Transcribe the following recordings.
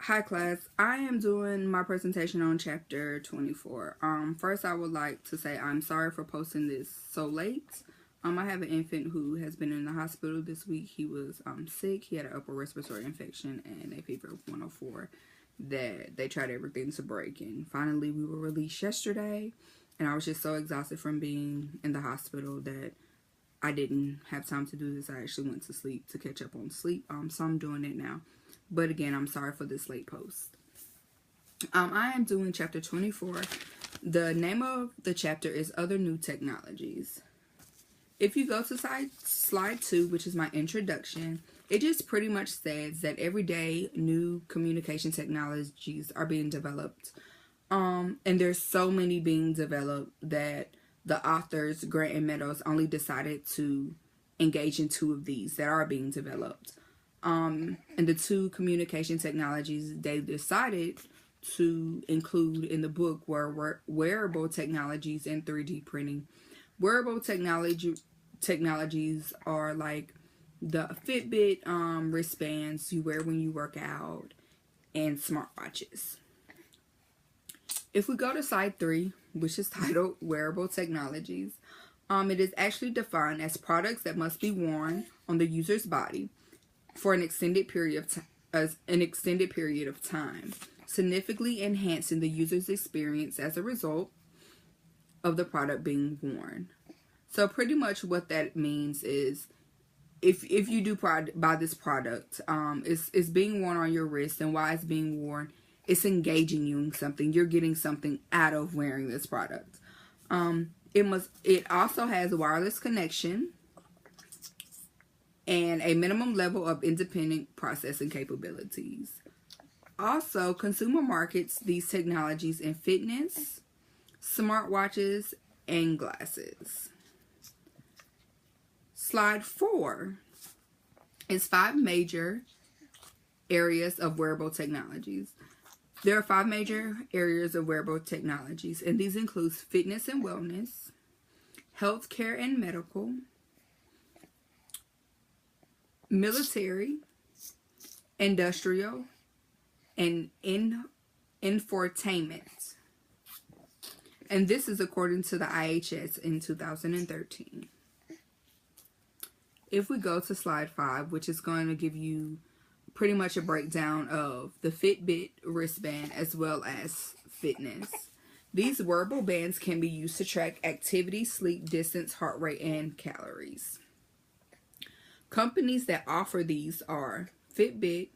Hi class, I am doing my presentation on chapter 24. First I would like to say I'm sorry for posting this so late. I have an infant who has been in the hospital this week. He was sick. He had an upper respiratory infection and a fever of 104 that they tried everything to break. And finally we were released yesterday, and I was just so exhausted from being in the hospital that I didn't have time to do this. I actually went to sleep to catch up on sleep. So I'm doing it now. But again, I'm sorry for this late post. I am doing chapter 24. The name of the chapter is Other New Technologies. If you go to slide 2, which is my introduction, it just pretty much says that every day new communication technologies are being developed. And there's so many being developed that the authors, Grant and Meadows, only decided to engage in 2 of these that are being developed. And the 2 communication technologies they decided to include in the book were wearable technologies and 3D printing. Wearable technologies are like the Fitbit wristbands you wear when you work out and smartwatches. If we go to slide 3, which is titled Wearable Technologies, it is actually defined as products that must be worn on the user's body for an extended period of time, significantly enhancing the user's experience as a result of the product being worn. So pretty much what that means is if you do buy this product, it's being worn on your wrist, and while it's being worn, it's engaging you in something. You're getting something out of wearing this product. It also has a wireless connection and a minimum level of independent processing capabilities. Also, consumer markets these technologies in fitness, smartwatches, and glasses. Slide 4 is 5 major areas of wearable technologies. There are 5 major areas of wearable technologies, and these include fitness and wellness, healthcare and medical, military, industrial, and infotainment. And this is according to the IHS in 2013. If we go to slide 5, which is going to give you pretty much a breakdown of the Fitbit wristband as well as fitness. These wearable bands can be used to track activity, sleep, distance, heart rate, and calories. Companies that offer these are Fitbit,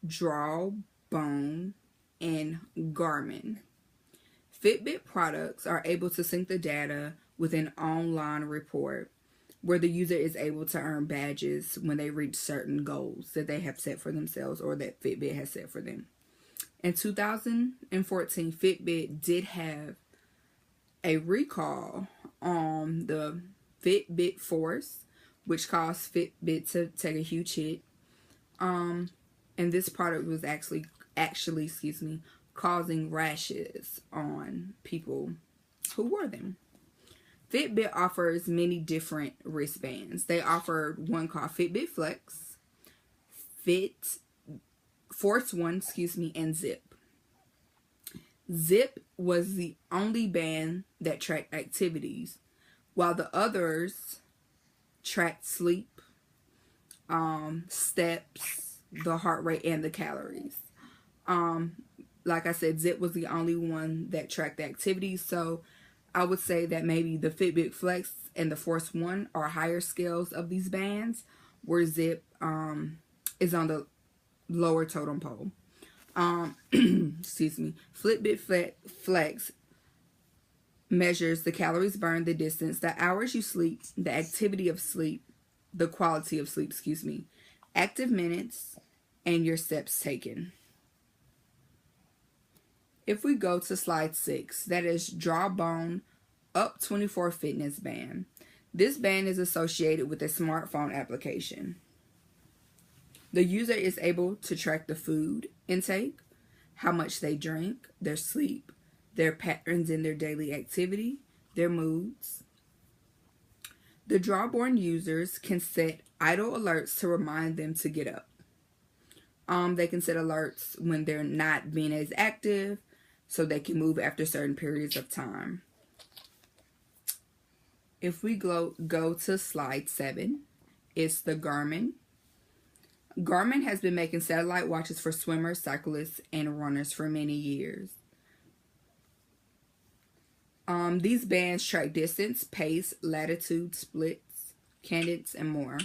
Jawbone, and Garmin. Fitbit products are able to sync the data with an online report where the user is able to earn badges when they reach certain goals that they have set for themselves or that Fitbit has set for them. In 2014, Fitbit did have a recall on the Fitbit Force, which caused Fitbit to take a huge hit. And this product was actually causing rashes on people who wore them. Fitbit offers many different wristbands. They offered one called Fitbit Flex, Force 1, and Zip. Zip was the only band that tracked activities, while the others tracked sleep, steps, the heart rate, and the calories. Like I said, Zip was the only one that tracked the activities, so I would say that maybe the Fitbit Flex and the Force 1 are higher scales of these bands, where Zip is on the lower totem pole. Fitbit Flex measures the calories burned, the distance, the hours you sleep, the activity of sleep, the quality of sleep, active minutes, and your steps taken. If we go to slide 6, that is Jawbone Up 24 Fitness Band. This band is associated with a smartphone application. The user is able to track the food intake, how much they drink, their sleep, their patterns in their daily activity, their moods. The Jawbone users can set idle alerts to remind them to get up. They can set alerts when they're not being as active, so they can move after certain periods of time. If we go to slide 7, it's the Garmin. Garmin has been making satellite watches for swimmers, cyclists, and runners for many years. These bands track distance, pace, latitude, splits, cadence, and more.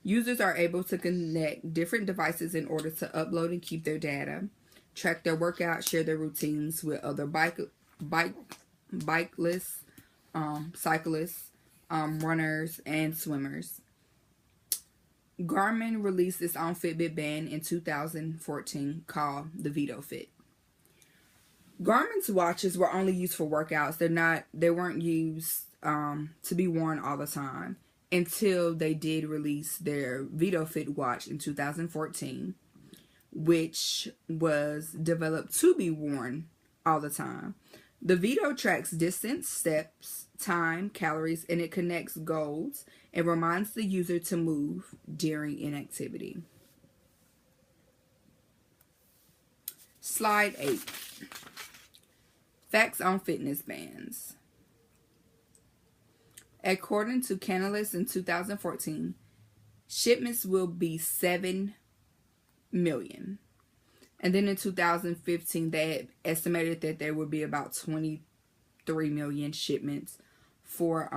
Users are able to connect different devices in order to upload and keep their data, track their workouts, share their routines with other bikeless, cyclists, runners, and swimmers. Garmin released its own Fitbit band in 2014 called the VitoFit. Garmin's watches were only used for workouts. They weren't used to be worn all the time until they did release their VitoFit watch in 2014, which was developed to be worn all the time. The Vito tracks distance, steps, time, calories, and it connects goals and reminds the user to move during inactivity. Slide 8. Facts on fitness bands. According to Canalys in 2014, shipments will be 7 million. And then in 2015, they estimated that there would be about 23 million shipments for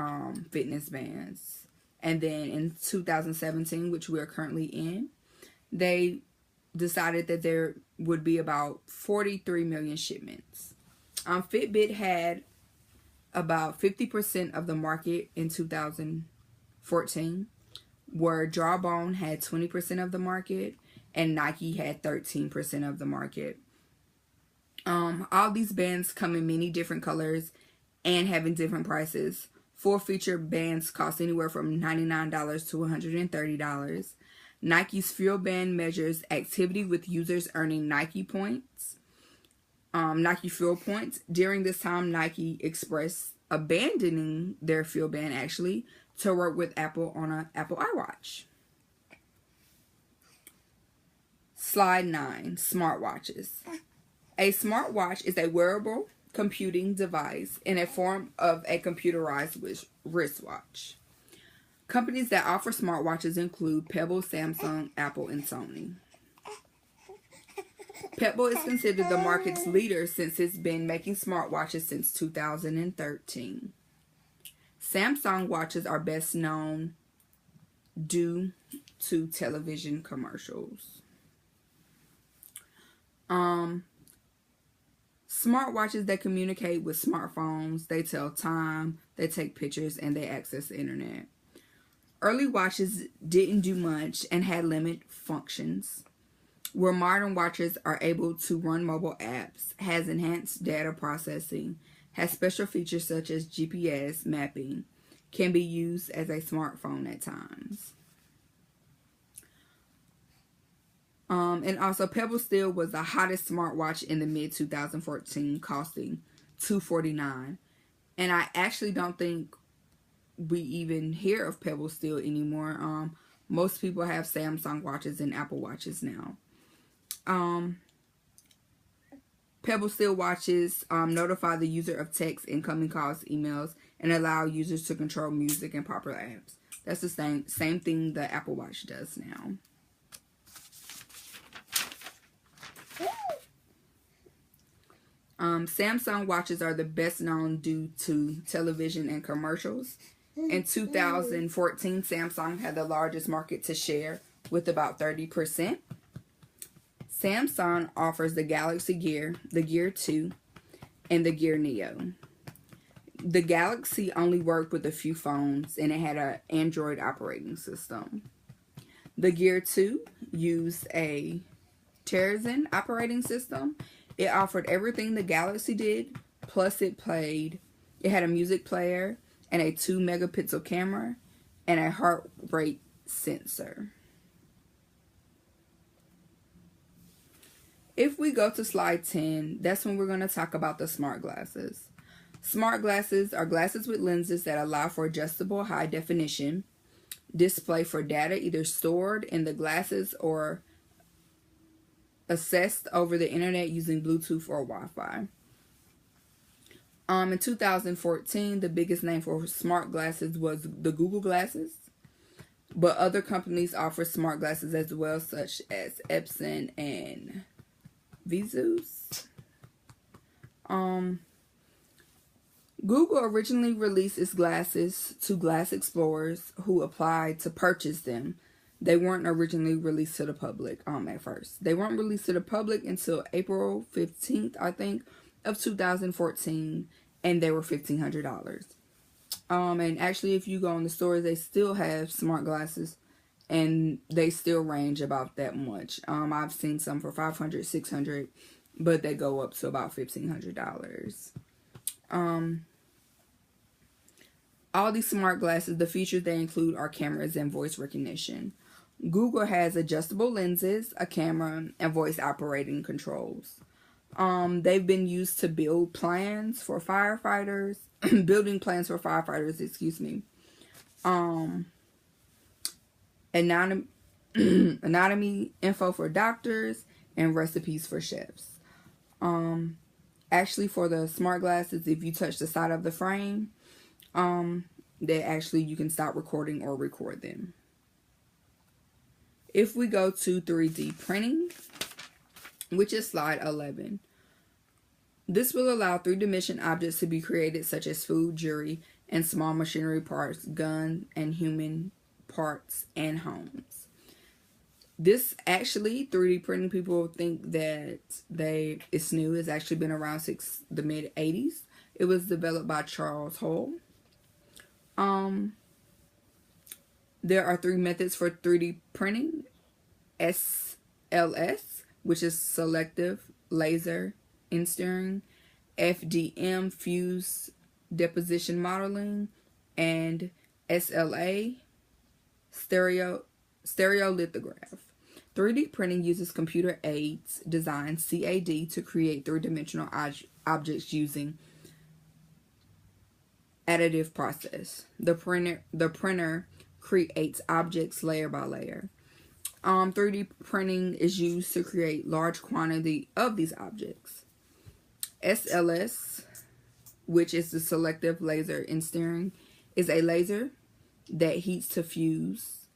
fitness bands. And then in 2017, which we are currently in, they decided that there would be about 43 million shipments. Fitbit had about 50% of the market in 2014, where Jawbone had 20% of the market, and Nike had 13% of the market. All these bands come in many different colors and having different prices. Full feature bands cost anywhere from $99 to $130. Nike's Fuel Band measures activity with users earning Nike points. Nike Fuel Points. During this time, Nike expressed abandoning their Fuel Band actually to work with Apple on an Apple iWatch. Slide 9, smartwatches. A smartwatch is a wearable computing device in a form of a computerized wristwatch. Companies that offer smartwatches include Pebble, Samsung, Apple, and Sony. Pebble is considered the market's leader since it's been making smartwatches since 2013. Samsung watches are best known due to television commercials. Smartwatches that communicate with smartphones, they tell time, they take pictures, and they access the internet. Early watches didn't do much and had limited functions, where modern watches are able to run mobile apps, has enhanced data processing, has special features such as GPS mapping, can be used as a smartphone at times. And also Pebble Steel was the hottest smartwatch in the mid-2014, costing $249. And I actually don't think we even hear of Pebble Steel anymore. Most people have Samsung watches and Apple watches now. Pebble Steel watches notify the user of text, incoming calls, emails, and allow users to control music and popular apps. That's the same thing the Apple Watch does now. Samsung watches are the best known due to television and commercials. In 2014, Samsung had the largest market share with about 30%. Samsung offers the Galaxy Gear, the Gear 2, and the Gear Neo. The Galaxy only worked with a few phones and it had an Android operating system. The Gear 2 used a Tizen operating system. It offered everything the Galaxy did, plus it had a music player and a 2-megapixel camera and a heart rate sensor. If we go to slide 10, that's when we're going to talk about the smart glasses. Smart glasses are glasses with lenses that allow for adjustable high definition display for data either stored in the glasses or accessed over the internet using Bluetooth or Wi-Fi. In 2014, the biggest name for smart glasses was the Google glasses, but other companies offer smart glasses as well, such as Epson and Visus. Google originally released its glasses to glass explorers who applied to purchase them. They weren't originally released to the public at first. They weren't released to the public until April 15th, I think, of 2014, and they were $1,500. And actually, if you go in the stores, they still have smart glasses, and they still range about that much. I've seen some for $500, $600, but they go up to about $1,500. All these smart glasses, the features they include are cameras and voice recognition. Google has adjustable lenses, a camera, and voice operating controls. They've been used to build plans for firefighters, excuse me. Anatomy info for doctors, and recipes for chefs. Actually, for the smart glasses, if you touch the side of the frame, you can stop recording or record them. If we go to 3D printing, which is slide 11, this will allow three-dimensional objects to be created, such as food, jewelry, and small machinery parts, guns, and human parts, and homes. This actually, 3D printing, people think that it's new. It's actually been around since the mid-80s. It was developed by Charles Hull. There are three methods for 3D printing. SLS, which is selective laser instering, FDM, fused deposition modeling, and SLA, stereolithograph. 3D printing uses computer aids design CAD to create three-dimensional objects using additive process. The printer creates objects layer by layer. 3D printing is used to create large quantity of these objects. SLS, which is the selective laser instering, is a laser that heats to fuse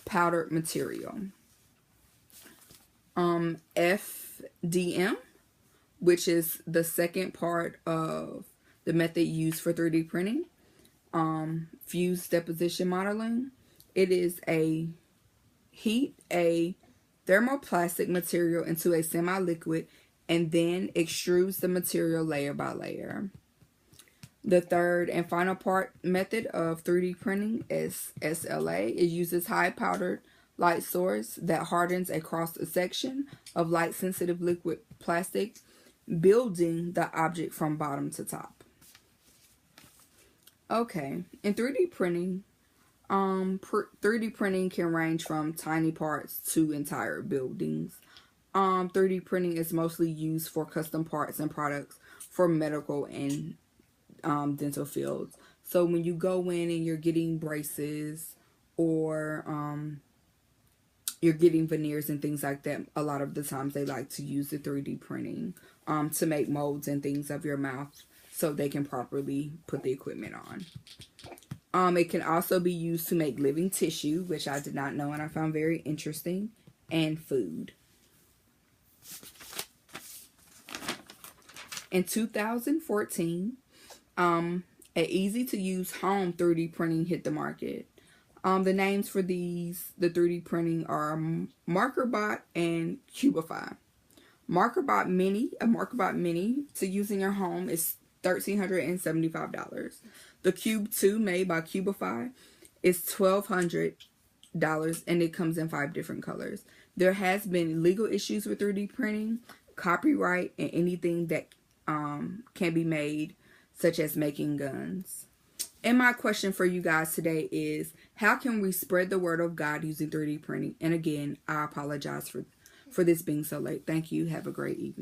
powdered material. FDM, which is the second part of the method used for 3D printing, fused deposition modeling. It is heat a thermoplastic material into a semi-liquid and then extrudes the material layer by layer. The third and final method of 3D printing is SLA. It uses high powdered light source that hardens a cross-section of light-sensitive liquid plastic, building the object from bottom to top. Okay, in 3D printing, 3D printing can range from tiny parts to entire buildings. 3D printing is mostly used for custom parts and products for medical and dental fields. So when you go in and you're getting braces or you're getting veneers and things like that, a lot of the times they like to use the 3D printing to make molds and things of your mouth so they can properly put the equipment on. It can also be used to make living tissue, which I did not know and I found very interesting, and food. In 2014, an easy-to-use home 3D printing hit the market. The names for the 3D printing are MarkerBot and Cubify. MarkerBot Mini to use in your home is $1,375. The Cube 2 made by Cubify is $1,200 and it comes in 5 different colors. There has been legal issues with 3D printing, copyright, and anything that can be made, such as making guns. And my question for you guys today is, how can we spread the word of God using 3D printing? And again, I apologize for this being so late. Thank you. Have a great evening.